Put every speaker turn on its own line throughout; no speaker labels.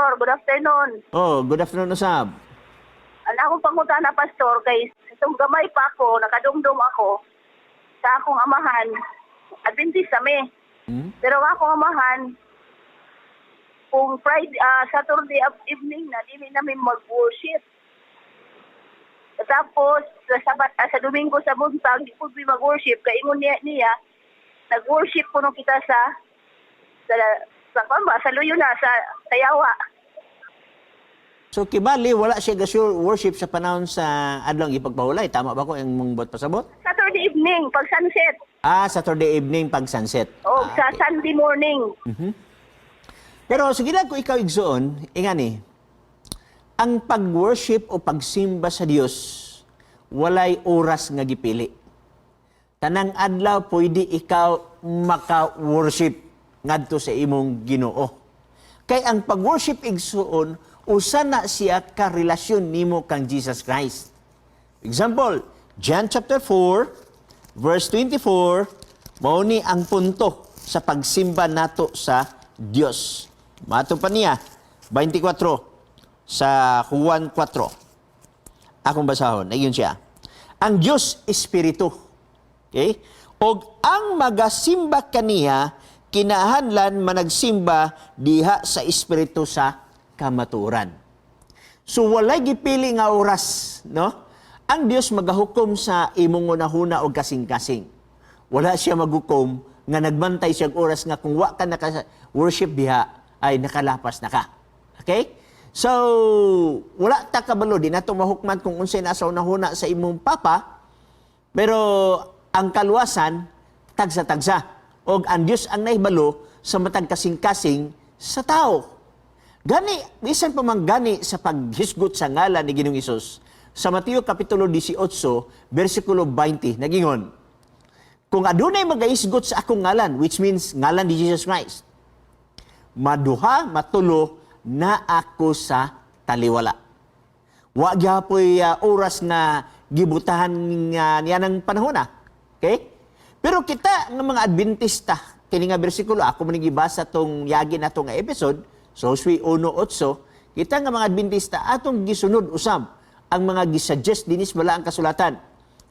Pastor. Good afternoon.
Oh, good afternoon, Usab.
Ano akong pangutana, Pastor, kay itong gamay pa ako, nakadumdum ako sa akong amahan. Adventist kami. Pero ang akong amahan, kung Friday, Saturday evening na, dili namin mag-worship. Tapos, sa Domingo sa buntag, di po mag-worship. Kaya ingon niya, nag-worship po nung kita sa luyo na, sa Yawa.
So, kibali, wala siya worship sa panahon sa adlong ipagpahulay. Tama ba ko yung mong bot pasabot?
Saturday evening, pag sunset.
Saturday evening pag sunset.
O, sa
Okay.
Sunday morning.
Pero sige lang ko ikaw igsoon, ingani, ang pag-worship o pagsimba sa Dios, walay oras nga gipili. Tanang adlaw pwede ikaw maka-worship ngadto sa imong Ginoo. Kay ang pag-worship igsoon, usa na siya ka relasyon nimo kang Jesus Christ. Example, John chapter 4, verse 24, mao ni ang punto sa pagsimba nato sa Dios. Mato pa niya, 24, sa Juan 4. Akong basahon, ayun siya. Ang Diyos Espiritu. Okay? Og ang magasimba kaniya, kinahanglan managsimba diha sa Espiritu sa kamaturan. So walay gipili nga oras, no? Ang Dios magahukom sa imong unahuna og kasing-kasing. Wala siya maghukom nga nagbantay siya oras nga kung wa ka naka-worship diha ay nakalapas na ka. Okay? So, wala ta kabalo din nato mahukman kung unsay nasa unahuna sa imong papa, pero ang kaluwasan tagsa-tagsa. Og ang Dios ang nahibalo sa matag kasing-kasing sa tao. Gani, bisan pa man gani sa paghisgot sa ngalan ni Ginoong Hesus, sa Mateo Kapitulo 18, versikulo 20, nagingon, kung adunay magahisgot sa akong ngalan, which means ngalan ni Jesus Christ, maduha, matulo, na ako sa taliwala. Wa gyapoy oras na gibutahan niya ng panahon na. Okay? Pero kita ng mga Adventista, kini nga bersikulo, ako man gibasa tong yagi na tong episode, so Josue 1:8, kita nga mga Adventista atong gisunod usab ang mga gisuggest dinis bala ang kasulatan.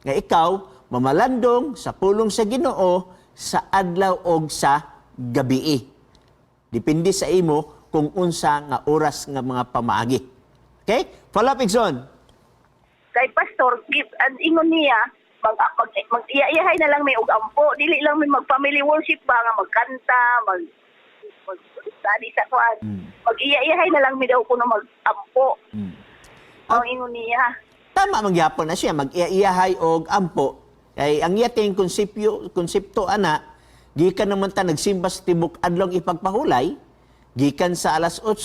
Nga ikaw mamalandong sa pulong sa Ginoo sa adlaw og sa gabii. Depende sa imo kung unsa nga oras nga mga pamaagi. Okay? Follow up, Igson.
Kay Pastor, ang ingon niya, mag-iyayahay na lang may ugampo. Dili lang may mag-family worship ba, nga magkanta, mag-study sa kwan. Mag-iyayahay na lang may daw kuno mag-ampo. Ang ingon niya.
Tama magyapon na siya, mag-iyahay og ampo. Kay ang iyating konsepto ana, gikan naman ta nagsimba sa tibok adlong ipagpahulay, gikan sa alas 8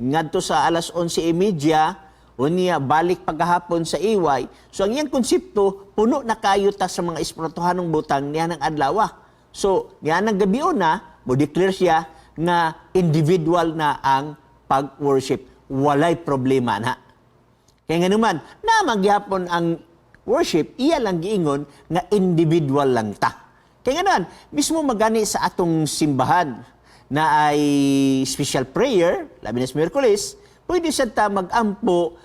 ngadto sa alas 11:30 unya balik paghapon sa iway. So ang iyang konsepto puno na kayo ta sa mga espirituhanong butang niya ng adlaw. So niya ng gabi na mo declare siya nga individual na ang pag-worship. Walay problema na. Kaya nga naman, na magyapon ang worship, iya lang giingon nga individual lang ta. Kaya nga naman, mismo magani sa atong simbahan na ay special prayer, labi na sa Miyerkules, pwede sad ta mag-ampo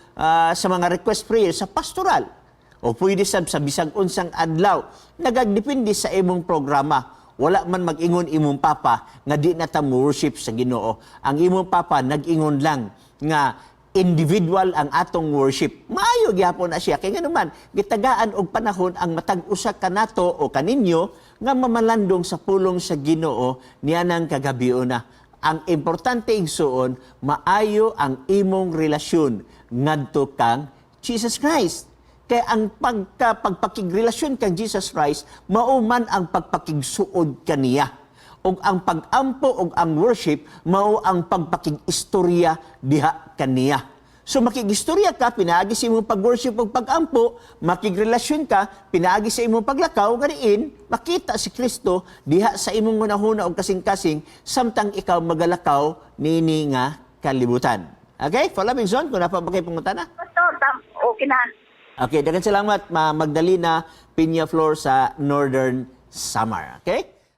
sa mga request prayer sa pastoral. O pwede sad sa bisag unsang adlaw. Nagagdepende sa imong programa. Wala man mag-ingon imong papa nga di na ta worship sa Ginoo. Ang imong papa nag-ingon lang nga individual ang atong worship. Maayo gyapon na siya. Kaya nga naman, gitagaan og panahon ang matag usa kanato o kaninyo nga mamalandong sa pulong sa Ginoo niya ng kagabi na. Ang importante igsuon, maayo ang imong relasyon ngadto kang Jesus Christ. Kaya ang pagpakigrelasyon kang Jesus Christ, mauman ang pagpakigsuod kaniya. Og ang pag-ampo og ang worship mao ang pagpakig-istorya diha kaniya. So makigistorya ka, pinaagi sa imong pag-worship og pag-ampo, makigrelasyon ka, pinaagi sa imong paglakaw, ganiin, makita si Kristo diha sa imong hunahuna og kasing-kasing, samtang ikaw magalakaw nini nga kalibutan. Okay? Follow me, Zon, kung napapakay pangutana.
Pastor, okay na.
Okay, daghang salamat, Magdalena Peña Flor sa Northern Samar. Okay?